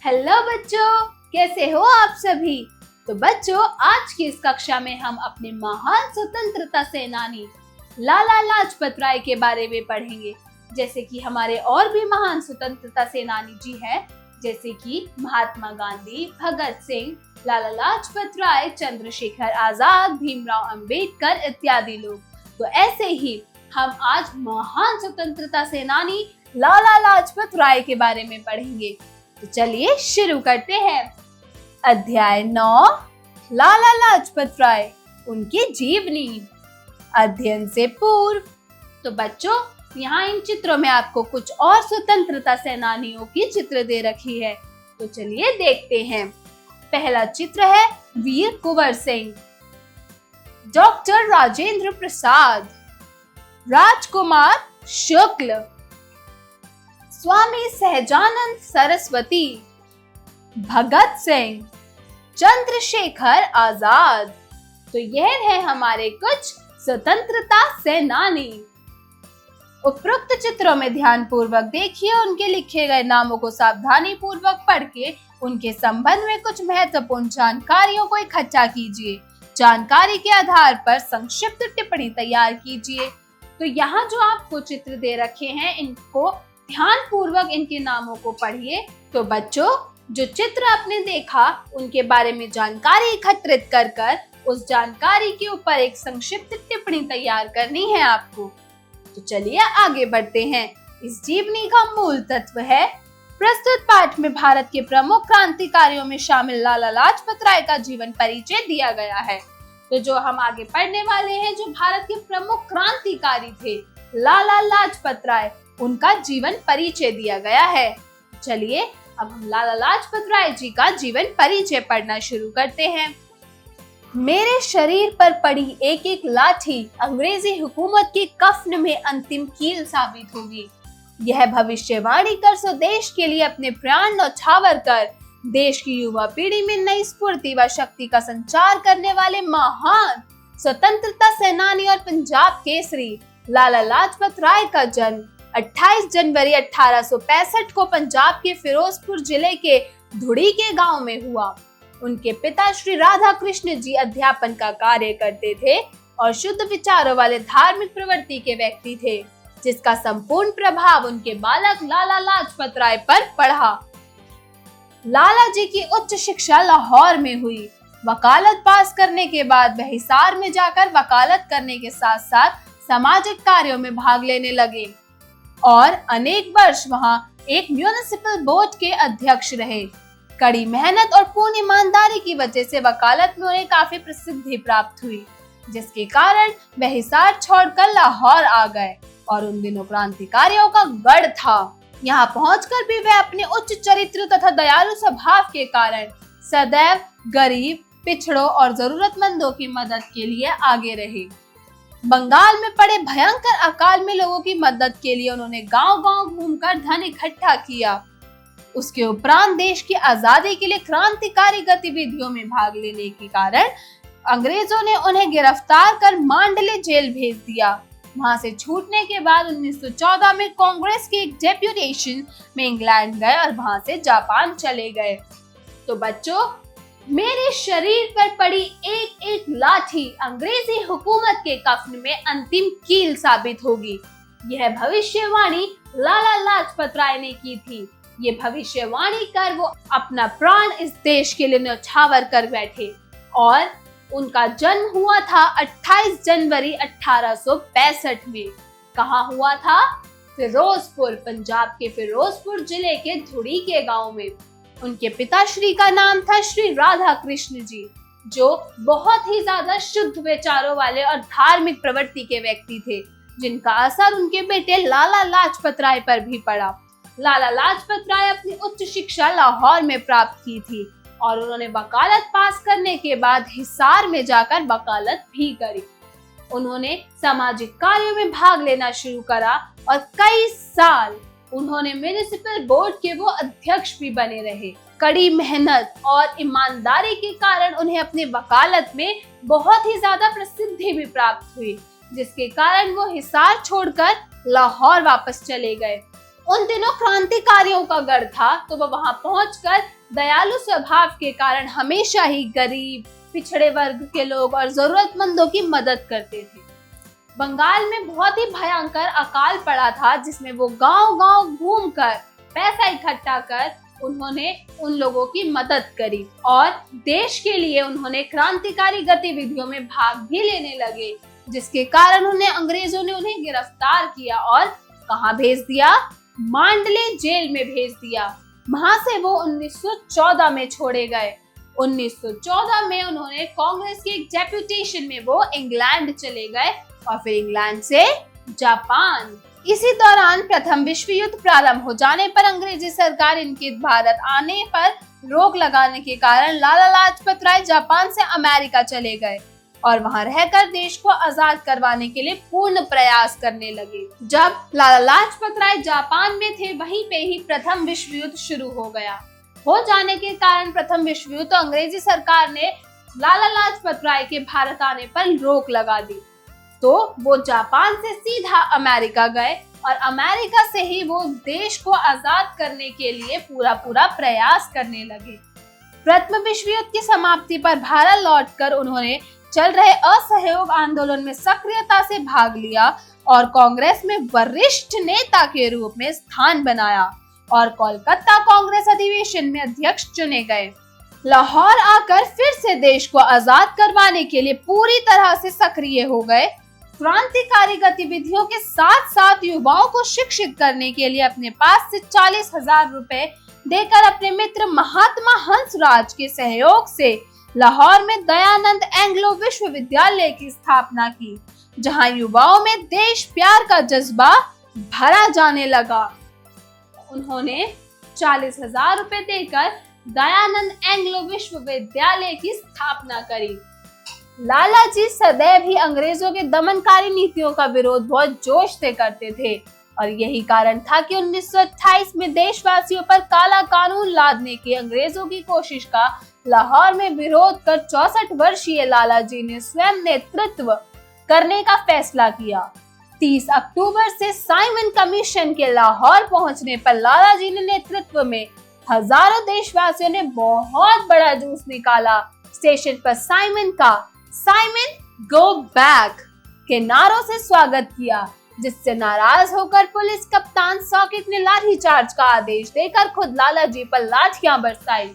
Hello बच्चों, कैसे हो आप सभी। तो बच्चों, आज की इस कक्षा में हम अपने महान स्वतंत्रता सेनानी लाला लाजपत राय के बारे में पढ़ेंगे। जैसे कि हमारे और भी महान स्वतंत्रता सेनानी जी हैं, जैसे कि महात्मा गांधी, भगत सिंह, लाला लाजपत राय, चंद्रशेखर आजाद, भीमराव अंबेडकर इत्यादि लोग। तो ऐसे ही हम आज महान स्वतंत्रता सेनानी लाला लाजपत राय के बारे में पढ़ेंगे। तो चलिए शुरू करते हैं। अध्याय 9, लाला लाजपत राय, उनकी जीवनी। अध्ययन से पूर्व। तो बच्चों, यहाँ इन चित्रों में आपको कुछ और स्वतंत्रता सेनानियों की चित्र दे रखी है। तो चलिए देखते हैं। पहला चित्र है वीर कुंवर सिंह, डॉक्टर राजेंद्र प्रसाद, राजकुमार शुक्ल, स्वामी सहजानंद सरस्वती, भगत सिंह, चंद्रशेखर आजाद। तो यह है हमारे कुछ स्वतंत्रता सेनानी। उपरोक्त चित्रों में ध्यान पूर्वक देखिए, उनके लिखे गए नामों को सावधानी पूर्वक पढ़ के उनके संबंध में कुछ महत्वपूर्ण जानकारियों को इकट्ठा कीजिए। जानकारी के आधार पर संक्षिप्त टिप्पणी तैयार कीजिए। तो यहाँ जो आपको चित्र दे रखे हैं, इनको ध्यान पूर्वक इनके नामों को पढ़िए। तो बच्चों, जो चित्र आपने देखा उनके बारे में जानकारी एकत्रित कर उस जानकारी के ऊपर एक संक्षिप्त टिप्पणी तैयार करनी है आपको। तो चलिए आगे बढ़ते हैं। इस जीवनी का मूल तत्व है। प्रस्तुत पाठ में भारत के प्रमुख क्रांतिकारियों में शामिल लाला लाजपत राय का जीवन परिचय दिया गया है। तो जो हम आगे पढ़ने वाले हैं, जो भारत के प्रमुख क्रांतिकारी थे लाला लाजपत राय, उनका जीवन परिचय दिया गया है। चलिए अब हम लाला लाजपत राय जी का जीवन परिचय पढ़ना शुरू करते हैं। मेरे शरीर पर पड़ी एक एक लाठी अंग्रेजी हुकूमत के कफ्न में अंतिम कील साबित होगी। यह भविष्यवाणी कर स्वदेश के लिए अपने प्राण न्यौछावर कर देश की युवा पीढ़ी में नई स्फूर्ति व शक्ति का संचार करने वाले महान स्वतंत्रता सेनानी और पंजाब केसरी लाला लाजपत राय का जन्म 28 जनवरी 1865 को पंजाब के फिरोजपुर जिले के धुड़ी के गांव में हुआ। उनके पिता श्री राधा कृष्ण जी अध्यापन का कार्य करते थे और शुद्ध विचारों वाले धार्मिक प्रवृत्ति के व्यक्ति थे, जिसका संपूर्ण प्रभाव उनके बालक लाला लाजपत राय पर पड़ा। लाला जी की उच्च शिक्षा लाहौर में हुई। वकालत पास करने के बाद वह हिसार में जाकर वकालत करने के साथ साथ सामाजिक कार्यों में भाग लेने लगे और अनेक वर्ष वहां एक म्युनिसिपल बोर्ड के अध्यक्ष रहे। कड़ी मेहनत और पूर्ण ईमानदारी की वजह से वकालत में उन्हें काफी प्रसिद्धि प्राप्त हुई, जिसके कारण वह हिसार छोड़कर लाहौर आ गए और उन दिनों क्रांतिकारियों का गढ़ था। यहाँ पहुंचकर भी वे अपने उच्च चरित्र तथा दयालु स्वभाव के कारण सदैव गरीब, पिछड़ों और जरूरतमंदों की मदद के लिए आगे रहे। बंगाल में पड़े भयंकर अकाल में लोगों की मदद के लिए उन्होंने गांव-गांव घूमकर धन इकट्ठा किया। उसके उपरांत देश की आजादी के लिए क्रांतिकारी गतिविधियों में भाग लेने के कारण अंग्रेजों ने उन्हें गिरफ्तार कर मांडले जेल भेज दिया। वहां से छूटने के बाद 1914 में कांग्रेस की एक डेप्यूटेशन में इंग्लैंड गए और वहां से जापान चले गए। तो बच्चों, मेरे शरीर पर पड़ी एक एक लाठी अंग्रेजी हुकूमत के कफ्न में अंतिम कील साबित होगी। यह भविष्यवाणी लाला लाजपत राय ने की थी। ये भविष्यवाणी कर वो अपना प्राण इस देश के लिए न्यौछावर कर बैठे और उनका जन्म हुआ था 28 जनवरी 1865 में। कहाँ हुआ था? फिरोजपुर, पंजाब के फिरोजपुर जिले के धुड़ी के गांव में। उनके पिताश्री का नाम था श्री राधा कृष्ण जी, जो बहुत ही ज्यादा शुद्ध विचारों वाले और धार्मिक प्रवृत्ति के व्यक्ति थे, जिनका असर उनके बेटे लाला लाजपत राय पर भी पड़ा। लाला लाजपत राय अपनी उच्च शिक्षा लाहौर में प्राप्त की थी और उन्होंने वकालत पास करने के बाद हिसार में जाकर वकालत भी करी। उन्होंने सामाजिक कार्यों में भाग लेना शुरू करा और कई साल उन्होंने म्युनिसिपल बोर्ड के वो अध्यक्ष भी बने रहे। कड़ी मेहनत और ईमानदारी के कारण उन्हें अपने वकालत में बहुत ही ज्यादा प्रसिद्धि भी प्राप्त हुई, जिसके कारण वो हिसार छोड़कर लाहौर वापस चले गए। उन दिनों क्रांतिकारियों का गढ़ था, तो वह वहां पहुंचकर दयालु स्वभाव के कारण हमेशा ही गरीब, पिछड़े वर्ग के लोग और जरूरतमंदों की मदद करते थे। बंगाल में बहुत ही भयंकर अकाल पड़ा था, जिसमें वो गांव-गांव घूमकर पैसा इकट्ठा कर उन्होंने उन लोगों की मदद करी और देश के लिए उन्होंने क्रांतिकारी गतिविधियों में भाग भी लेने लगे, जिसके कारण अंग्रेजों ने उन्हें गिरफ्तार किया और कहां भेज दिया? मांडले जेल में भेज दिया। वहां से वो 1914 में छोड़े गए। 1914 में उन्होंने कांग्रेस की एक डेपुटेशन में वो इंग्लैंड चले गए और फिर इंग्लैंड से जापान। इसी दौरान प्रथम विश्व युद्ध प्रारंभ हो जाने पर अंग्रेजी सरकार इनके भारत आने पर रोक लगाने के कारण लाला लाजपत राय जापान से अमेरिका चले गए और वहां रहकर देश को आजाद करवाने के लिए पूर्ण प्रयास करने लगे। जब लाला लाजपत राय जापान में थे, वहीं पे ही प्रथम विश्व युद्ध शुरू हो गया। हो जाने के कारण प्रथम विश्व युद्ध, तो अंग्रेजी सरकार ने लाला लाजपत राय के भारत आने पर रोक लगा दी, तो वो जापान से सीधा अमेरिका गए और अमेरिका से ही वो देश को आजाद करने के लिए पूरा प्रयास करने लगे। प्रथम विश्व युद्ध की समाप्ति पर भारत लौटकर उन्होंने चल रहे असहयोग आंदोलन में सक्रियता से भाग लिया और कांग्रेस में वरिष्ठ नेता के रूप में स्थान बनाया और कोलकाता कांग्रेस अधिवेशन में अध्यक्ष चुने गए। लाहौर आकर फिर से देश को आजाद करवाने के लिए पूरी तरह से सक्रिय हो गए। क्रांतिकारी गतिविधियों के साथ साथ युवाओं को शिक्षित करने के लिए अपने पास से 40,000 रुपए देकर अपने मित्र महात्मा हंसराज के सहयोग से लाहौर में दयानंद एंग्लो विश्वविद्यालय की स्थापना की, जहां युवाओं में देश प्यार का जज्बा भरा जाने लगा। उन्होंने 40,000 रुपए देकर दयानंद एंग्लो विश्वविद्यालय की स्थापना करी। लाला जी सदैव ही अंग्रेजों के दमनकारी नीतियों का विरोध बहुत जोश से करते थे और यही कारण था कि 1928 में देशवासियों पर काला कानून लादने की अंग्रेजों की कोशिश का लाहौर में विरोध कर 64 वर्षीय लाला जी ने स्वयं नेतृत्व करने का फैसला किया। 30 अक्टूबर से साइमन कमीशन के लाहौर पहुंचने पर लाला जी ने नेतृत्व में हजारों देशवासियों ने बहुत बड़ा जुलूस निकाला। स्टेशन पर साइमन गो बैक के नारों से स्वागत किया, जिससे नाराज होकर पुलिस कप्तान सॉकेट ने लाठीचार्ज का आदेश देकर खुद लाला जी पर लाठियां बरसाई,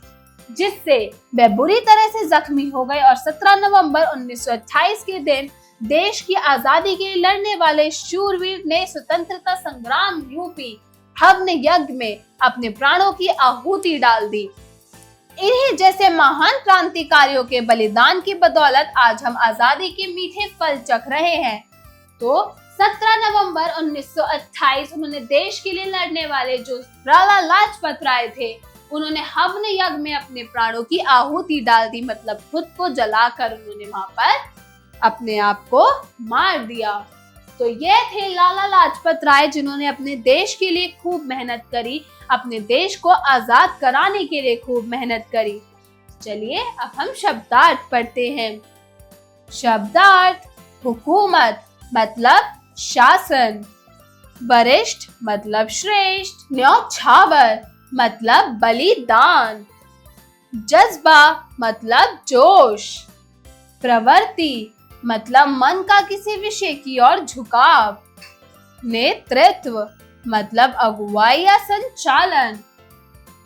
जिससे वे बुरी तरह से जख्मी हो गए और 17 नवंबर 1928 के दिन देश की आजादी के लिए लड़ने वाले शूरवीर ने स्वतंत्रता संग्राम रूपी हवन यज्ञ में अपने प्राणों की आहुति डाल दी। इन्हीं जैसे महान क्रांतिकारियों के बलिदान की बदौलत आज हम आजादी के मीठे फल चख रहे हैं। तो 17 नवंबर 1928 उन्होंने देश के लिए लड़ने वाले जो लाला लाजपत राय थे, उन्होंने हवन यज्ञ में अपने प्राणों की आहुति डाल दी, मतलब खुद को जलाकर उन्होंने वहां पर अपने आप को मार दिया। तो ये थे लाला लाजपत राय, जिन्होंने अपने देश के लिए खूब मेहनत करी, अपने देश को आजाद कराने के लिए खूब मेहनत करी। चलिए अब हम शब्दार्थ पढ़ते हैं। शब्दार्थ: हुकूमत मतलब शासन, वरिष्ठ मतलब श्रेष्ठ, न्यौछावर मतलब बलिदान, जज्बा मतलब जोश, प्रवृत्ति मतलब मन का किसी विषय की ओर झुकाव, नेतृत्व मतलब अगुवाई या संचालन,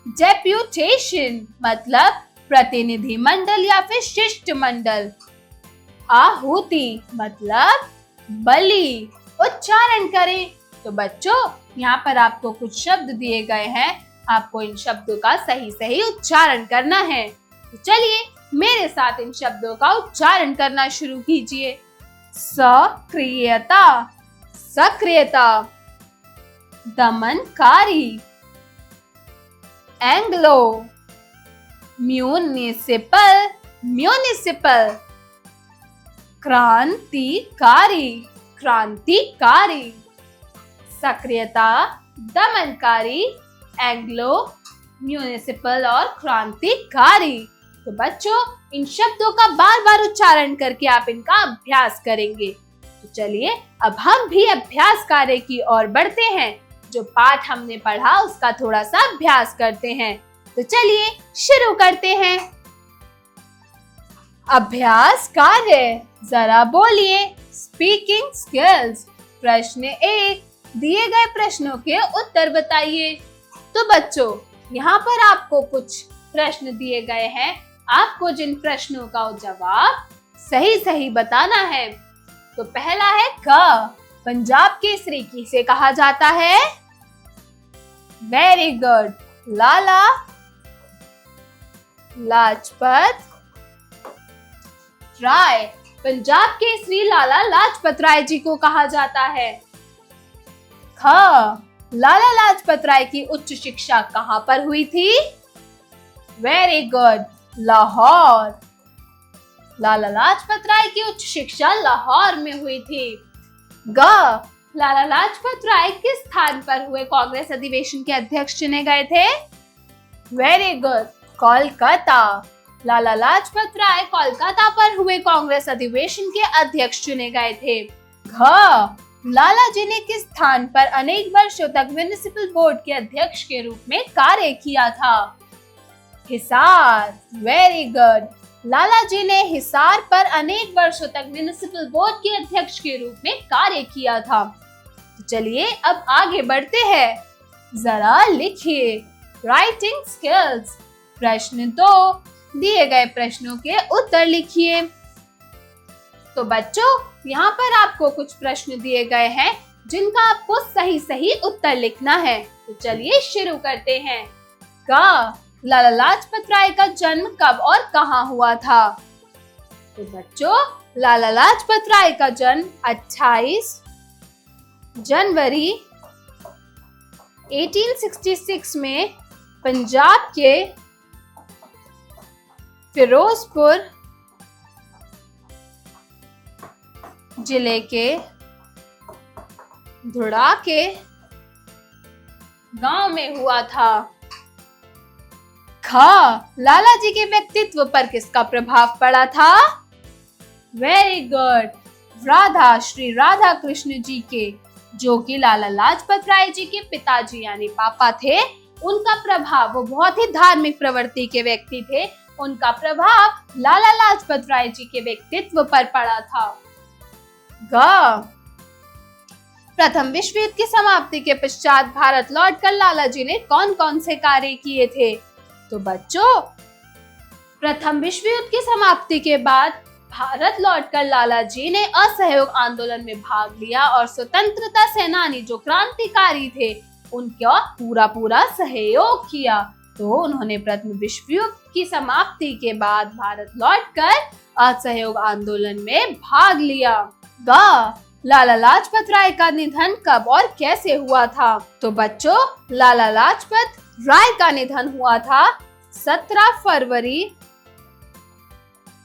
डेप्यूटेशन मतलब प्रतिनिधि मंडल या फिर शिष्टमंडल, आहुति मतलब बलि। उच्चारण करें। तो बच्चों, यहाँ पर आपको कुछ शब्द दिए गए हैं, आपको इन शब्दों का सही उच्चारण करना है। तो चलिए मेरे साथ इन शब्दों का उच्चारण करना शुरू कीजिए। सक्रियता, सक्रियता, दमनकारी, एंग्लो, म्यूनिसिपल, म्यूनिसिपल, क्रांतिकारी, क्रांतिकारी, सक्रियता, दमनकारी, एंग्लो, म्यूनिसिपल और क्रांतिकारी। तो बच्चों, इन शब्दों का बार बार उच्चारण करके आप इनका अभ्यास करेंगे। तो चलिए अब हम भी अभ्यास कार्य की ओर बढ़ते हैं। जो पाठ हमने पढ़ा उसका थोड़ा सा अभ्यास करते हैं। तो चलिए शुरू करते हैं। अभ्यास कार्य, जरा बोलिए स्पीकिंग स्किल्स। प्रश्न 1, दिए गए प्रश्नों के उत्तर बताइए। तो बच्चों, यहाँ पर आपको कुछ प्रश्न दिए गए हैं। आपको जिन प्रश्नों का जवाब सही सही बताना है। तो पहला है क, पंजाब केसरी किसे कहा जाता है? वेरी गुड, लाला लाजपत राय। पंजाब केसरी लाला लाजपत राय जी को कहा जाता है। ख, लाला लाजपत राय की उच्च शिक्षा कहां पर हुई थी? Very good, Lahore. लाला लाजपत राय की उच्च शिक्षा लाहौर में हुई थी। ग, लाला लाजपत राय किस स्थान पर हुए कांग्रेस अधिवेशन के अध्यक्ष चुने गए थे? Very good, Kolkata. लाला लाजपत राय कोलकाता पर हुए कांग्रेस अधिवेशन के अध्यक्ष चुने गए थे। घ, लाला जी ने किस स्थान पर अनेक वर्षों तक म्युनिसिपल बोर्ड के अध्यक्ष के रूप में कार्य किया था? हिसार। वेरी गुड, लाला जी ने हिसार पर अनेक वर्षों तक म्युनिसिपल बोर्ड के अध्यक्ष के रूप में कार्य किया था। तो चलिए अब आगे बढ़ते हैं। जरा लिखिए राइटिंग स्किल्स। प्रश्न 2, दिए गए प्रश्नों के उत्तर लिखिए। तो बच्चों, यहाँ पर आपको कुछ प्रश्न दिए गए हैं जिनका आपको सही सही उत्तर लिखना है। तो चलिए शुरू करते हैं। क, लाला लाजपत राय का जन्म कब और कहां हुआ था? तो बच्चों, लाला लाजपत राय का जन्म 28 जनवरी 1866 में पंजाब के फिरोजपुर जिले के धुड़ा के गांव में हुआ था। ख, लाला जी के व्यक्तित्व पर किसका प्रभाव पड़ा था? वेरी गुड, राधा, श्री राधा कृष्ण जी के, जो कि लाला लाजपत राय जी के पिताजी यानी पापा थे। उनका प्रभाव, वो बहुत ही धार्मिक प्रवृत्ति के व्यक्ति थे, उनका प्रभाव लाला लाजपत राय जी के व्यक्तित्व पर पड़ा था। ग, प्रथम विश्व युद्ध की समाप्ति के पश्चात भारत लौटकर लाला जी ने कौन कौन से कार्य किए थे? तो बच्चों, प्रथम विश्व युद्ध की समाप्ति के बाद भारत लौटकर लाला जी ने असहयोग आंदोलन में भाग लिया और स्वतंत्रता सेनानी जो क्रांतिकारी थे उनका पूरा सहयोग किया। तो उन्होंने प्रथम विश्व युद्ध की समाप्ति के बाद भारत लौटकर असहयोग आंदोलन में भाग लिया। ग, लाला लाजपत राय का निधन कब और कैसे हुआ था? तो बच्चों, लाला लाजपत राय का निधन हुआ था 17 फरवरी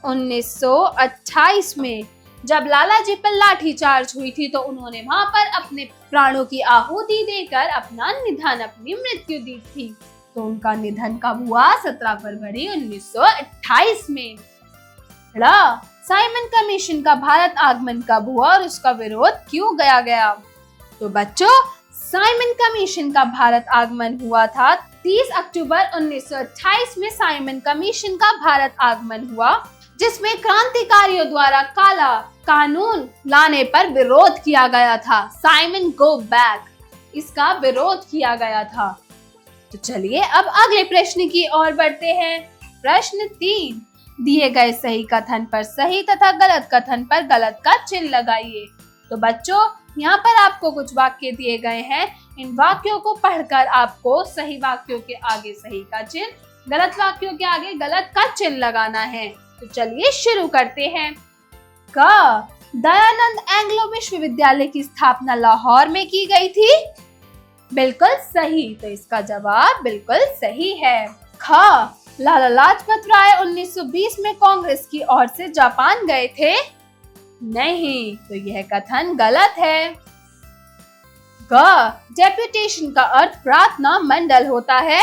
1928 में। जब लाला जी पर लाठीचार्ज हुई थी तो उन्होंने वहां पर अपने प्राणों की आहुति देकर अपना निधन, अपनी मृत्यु दी थी। तो उनका निधन कब हुआ? 17 फरवरी 1928 में। साइमन कमीशन का भारत आगमन कब हुआ और उसका विरोध क्यों किया गया? तो बच्चों, साइमन कमीशन का भारत आगमन हुआ था 30 अक्टूबर 1928 में। साइमन कमीशन का भारत आगमन हुआ जिसमें क्रांतिकारियों द्वारा काला कानून लाने पर विरोध किया गया था। साइमन गो बैक, इसका विरोध किया गया था। तो चलिए अब अगले प्रश्न की ओर बढ़ते हैं। प्रश्न 3, दिए गए सही कथन पर सही तथा गलत कथन पर गलत का चिन्ह लगाइए। तो बच्चों, यहाँ पर आपको कुछ वाक्य दिए गए हैं। इन वाक्यों को पढ़कर आपको सही वाक्यों के आगे सही का चिन्ह, गलत वाक्यों के आगे गलत का चिन्ह लगाना है। तो चलिए शुरू करते हैं। क, दयानंद एंग्लो विश्वविद्यालय की स्थापना लाहौर में की गई थी। बिल्कुल सही, तो इसका जवाब बिल्कुल सही है। ख, लाला लाजपत राय 1920 में कांग्रेस की ओर से जापान गए थे। नहीं, तो यह कथन गलत है। ग, डेपुटेशन का अर्थ प्रार्थना मंडल होता है।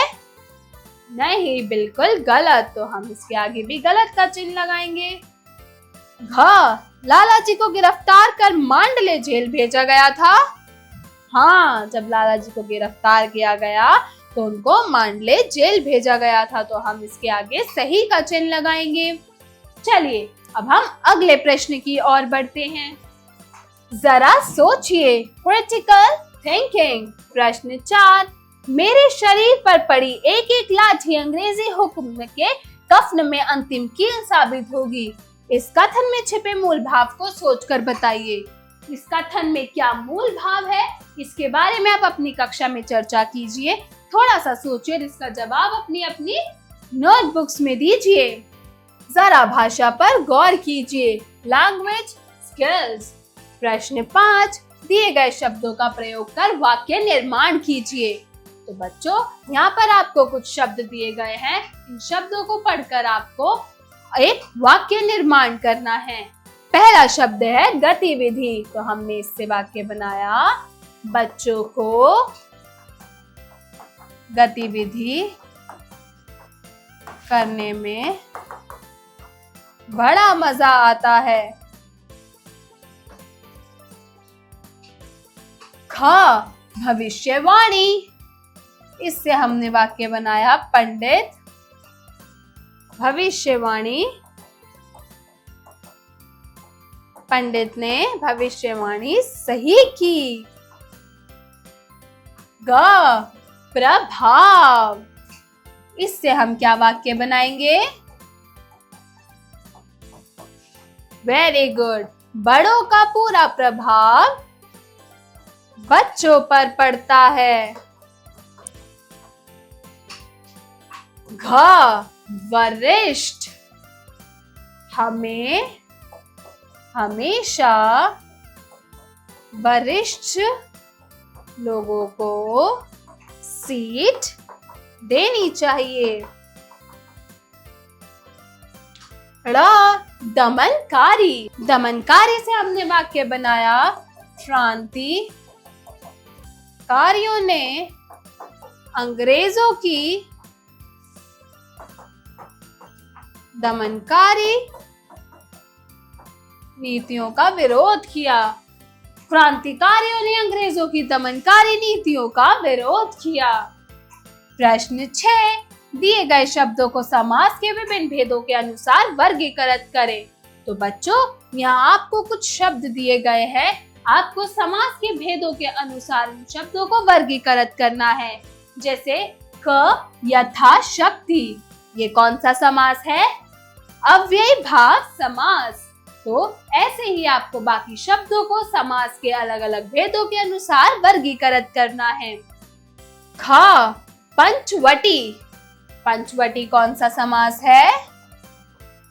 नहीं, बिल्कुल गलत, तो हम इसके आगे भी गलत का चिन्ह लगाएंगे। घ, लाला जी को गिरफ्तार कर मांडले जेल भेजा गया था। हाँ, जब लाला जी को गिरफ्तार किया गया तो उनको मांडले जेल भेजा गया था। तो हम इसके आगे सही का चिन्ह लगाएंगे। चलिए अब हम अगले प्रश्न की ओर बढ़ते हैं। जरा सोचिए, क्रिटिकल थिंकिंग। प्रश्न 4, मेरे शरीर पर पड़ी एक एक लाठी अंग्रेजी हुक्म के कफन में अंतिम कील साबित होगी। इस कथन में छिपे मूल भाव को सोचकर बताइए। इस कथन में क्या मूल भाव है, इसके बारे में आप अपनी कक्षा में चर्चा कीजिए। थोड़ा सा सोचिए, इसका जवाब अपनी अपनी नोटबुक्स में दीजिए। जरा भाषा पर गौर कीजिए। Language skills. प्रश्न 5, दिए गए शब्दों का प्रयोग कर वाक्य निर्माण कीजिए। तो बच्चों, यहाँ पर आपको कुछ शब्द दिए गए हैं। इन शब्दों को पढ़कर आपको एक वाक्य निर्माण करना है। पहला शब्द है गतिविधि। तो हमने इससे वाक्य बनाया, बच्चों को गतिविधि करने में बड़ा मजा आता है। ख, भविष्यवाणी। इससे हमने वाक्य बनाया, पंडित भविष्यवाणी, पंडित ने भविष्यवाणी सही की। ग, प्रभाव। इससे हम क्या वाक्य बनाएंगे? वेरी गुड, बड़ों का पूरा प्रभाव बच्चों पर पड़ता है। घ, वरिष्ठ। हमें हमेशा वरिष्ठ लोगों को सीट देनी चाहिए। ड़, दमनकारी। दमनकारी से हमने वाक्य बनाया, क्रांतिकारियों ने अंग्रेजों की दमनकारी नीतियों का विरोध किया। क्रांतिकारियों ने अंग्रेजों की दमनकारी नीतियों का विरोध किया। प्रश्न 6, दिए गए शब्दों को समास के विभिन्न भेदों के अनुसार वर्गीकृत करें। तो बच्चों, यहाँ आपको कुछ शब्द दिए गए हैं। आपको समास के भेदों के अनुसार इन शब्दों को वर्गीकृत करना है। जैसे क, यथाशक्ति। ये कौन सा समास है? अव्ययी भाव समास। तो ऐसे ही आपको बाकी शब्दों को समास के अलग अलग भेदों के अनुसार वर्गीकृत करना है। ख, पंचवटी। पंचवटी कौन सा समास है?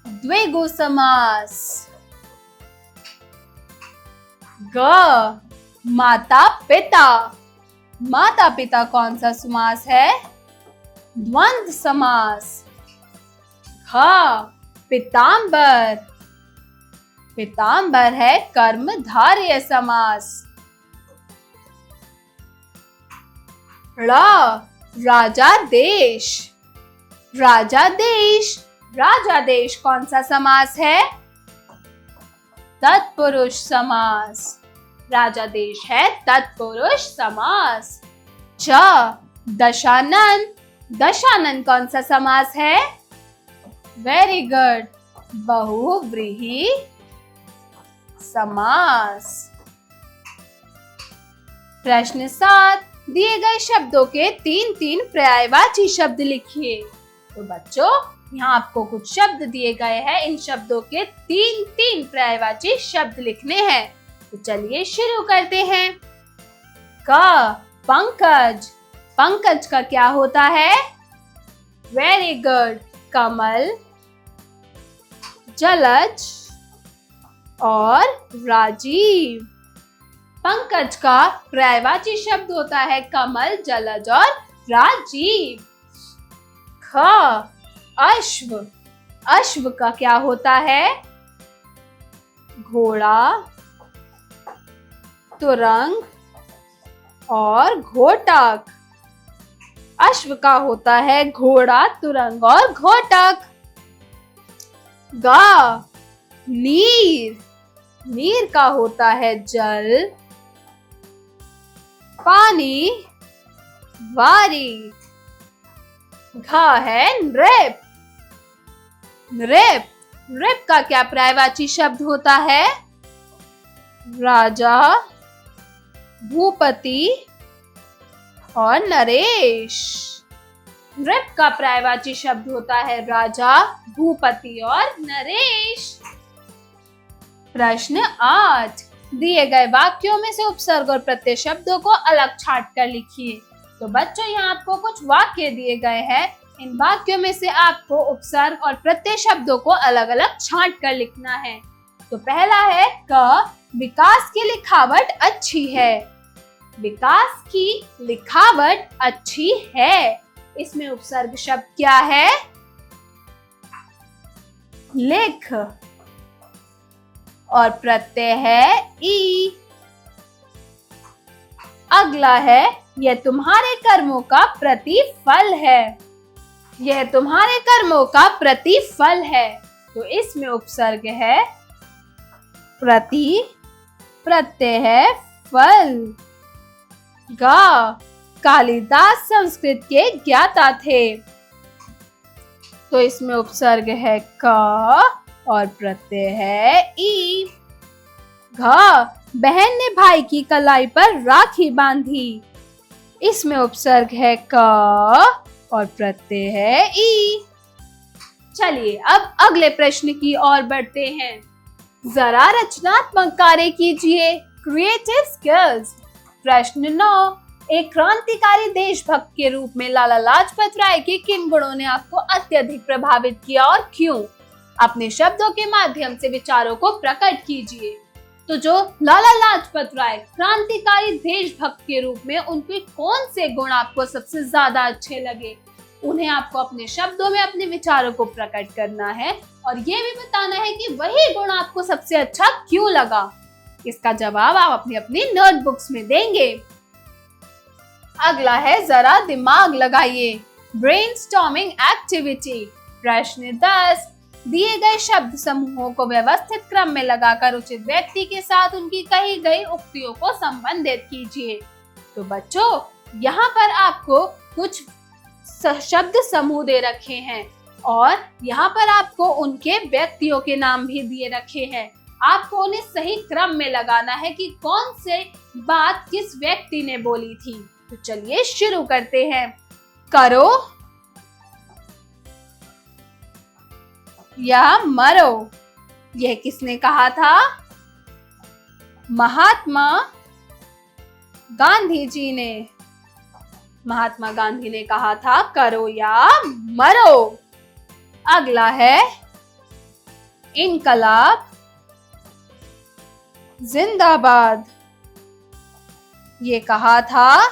द्विगु समास। ग, माता पिता। माता पिता कौन सा समास है? द्वंद्व समास। ख, पितांबर। पितांबर है कर्मधारय समास। ळ, राजादेश। राजादेश। राजादेश कौन सा समास है? तत्पुरुष समास। राजादेश है तत्पुरुष समास। च, दशानन। दशानन कौन सा समास है? वेरी गुड, बहुव्रीहि समास। प्रश्न 7, दिए गए शब्दों के 3 पर्यायवाची शब्द लिखिए। तो बच्चों, यहाँ आपको कुछ शब्द दिए गए हैं। इन शब्दों के 3 पर्यायवाची शब्द लिखने हैं। तो चलिए शुरू करते हैं। क, पंकज। पंकज का क्या होता है? वेरी गुड, कमल, जलज और राजीव। पंकज का पर्यायवाची शब्द होता है कमल, जलज और राजीव। ख, अश्व। अश्व का क्या होता है? घोड़ा, तुरंग और घोटक। अश्व का होता है घोड़ा, तुरंग और घोटक। ग, नीर। नीर का होता है जल पानी वारी। घ है नृप। नृप, नृप का क्या पर्यायवाची शब्द होता है? राजा, भूपति और नरेश। नृप का पर्यायवाची शब्द होता है राजा, भूपति और नरेश। प्रश्न 8, दिए गए वाक्यों में से उपसर्ग और प्रत्यय शब्दों को अलग छांट कर लिखिए। तो बच्चों, यहाँ आपको कुछ वाक्य दिए गए हैं। इन वाक्यों में से आपको उपसर्ग और प्रत्यय शब्दों को अलग अलग छांट कर लिखना है। तो पहला है क, विकास की लिखावट अच्छी है। विकास की लिखावट अच्छी है। इसमें उपसर्ग शब्द क्या है? लिख। और प्रत्यय है ई। अगला है यह तुम्हारे कर्मों का प्रतिफल है। यह तुम्हारे कर्मों का प्रतिफल है। तो इसमें उपसर्ग है प्रति, प्रत्यय है फल। गा, कालिदास संस्कृत के ज्ञाता थे। तो इसमें उपसर्ग है क और प्रत्यय है ई। घ, बहन ने भाई की कलाई पर राखी बांधी। इसमें उपसर्ग है क और प्रत्यय है ई। चलिए अब अगले प्रश्न की ओर बढ़ते हैं। जरा रचनात्मक कार्य कीजिए, क्रिएटिव स्किल्स। प्रश्न 9, एक क्रांतिकारी देशभक्त के रूप में लाला लाजपत राय के किन गुणों ने आपको अत्यधिक प्रभावित किया और क्यों? अपने शब्दों के माध्यम से विचारों को प्रकट कीजिए। तो जो लाला लाजपत राय क्रांतिकारी देशभक्त के रूप में, उनके कौन से गुण आपको सबसे ज्यादा अच्छे लगे? उन्हें आपको अपने शब्दों में अपने विचारों को प्रकट करना है और ये भी बताना है कि वही गुण आपको सबसे अच्छा क्यों लगा। इसका जवाब आप अपनी अपनी नोटबुक्स में देंगे। अगला है जरा दिमाग लगाइए, ब्रेनस्टॉर्मिंग एक्टिविटी। प्रश्न 10, दिए गए शब्द समूहों को व्यवस्थित क्रम में लगाकर उचित व्यक्ति के साथ उनकी कही गई उक्तियों को संबंधित कीजिए। तो बच्चों, यहाँ पर आपको कुछ शब्द समूह दे रखे हैं और यहाँ पर आपको उनके व्यक्तियों के नाम भी दिए रखे हैं। आपको उन्हें सही क्रम में लगाना है कि कौन से बात किस व्यक्ति ने बोली थी। तो चलिए शुरू करते हैं। करो या मरो, यह किसने कहा था? महात्मा गांधी जी ने। महात्मा गांधी ने कहा था करो या मरो। अगला है इनकलाब जिंदाबाद, ये कहा था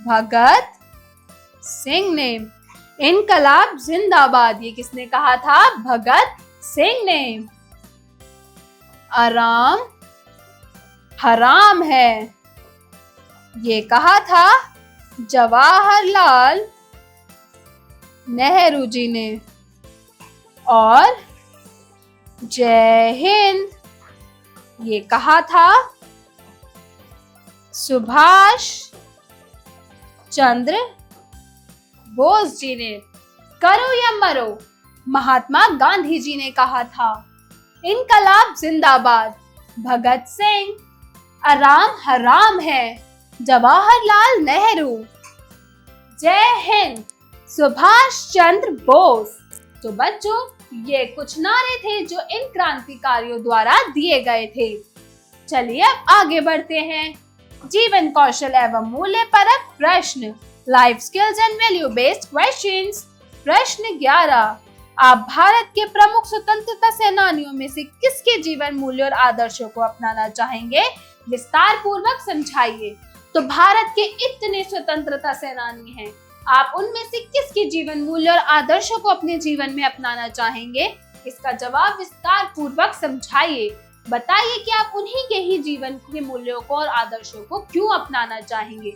भगत सिंह ने। इनकलाब जिंदाबाद, ये किसने कहा था? भगत सिंह ने। आराम हराम है, ये कहा था जवाहरलाल नेहरू जी ने। और जय हिंद, ये कहा था सुभाष चंद्र बोस जी ने। करो या मरो, महात्मा गांधी जी ने कहा था। इनकलाब जिंदाबाद, भगत सिंह। आराम हराम है, जवाहरलाल नेहरू। जय हिंद, सुभाष चंद्र बोस। तो बच्चों, ये कुछ नारे थे जो इन क्रांतिकारियों द्वारा दिए गए थे। चलिए अब आगे बढ़ते हैं। जीवन कौशल एवं मूल्य परक प्रश्न, life skills and value based questions. प्रश्न 11, आप भारत के प्रमुख स्वतंत्रता सेनानियों में से किसके जीवन मूल्य और आदर्शों को अपनाना चाहेंगे? विस्तार पूर्वक समझाइए। तो भारत के इतने स्वतंत्रता सेनानी हैं, आप उनमें से किसके जीवन मूल्य और आदर्शों को अपने जीवन में अपनाना चाहेंगे? इसका जवाब विस्तार पूर्वक समझाइए। बताइए कि आप उन्हीं के ही जीवन के मूल्यों को और आदर्शों को क्यों अपनाना चाहेंगे।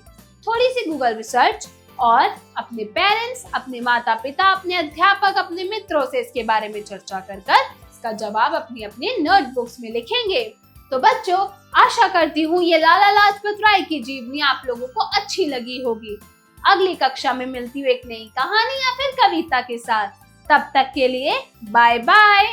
थोड़ी सी गूगल रिसर्च और अपने पेरेंट्स, अपने माता पिता, अपने अध्यापक, अपने मित्रों से इसके बारे में चर्चा कर इसका जवाब अपनी अपनी नोटबुक्स में लिखेंगे। तो बच्चों, आशा करती हूँ ये लाला लाजपत राय की जीवनी आप लोगों को अच्छी लगी होगी। अगली कक्षा में मिलती हूँ एक नई कहानी या फिर कविता के साथ। तब तक के लिए बाय बाय।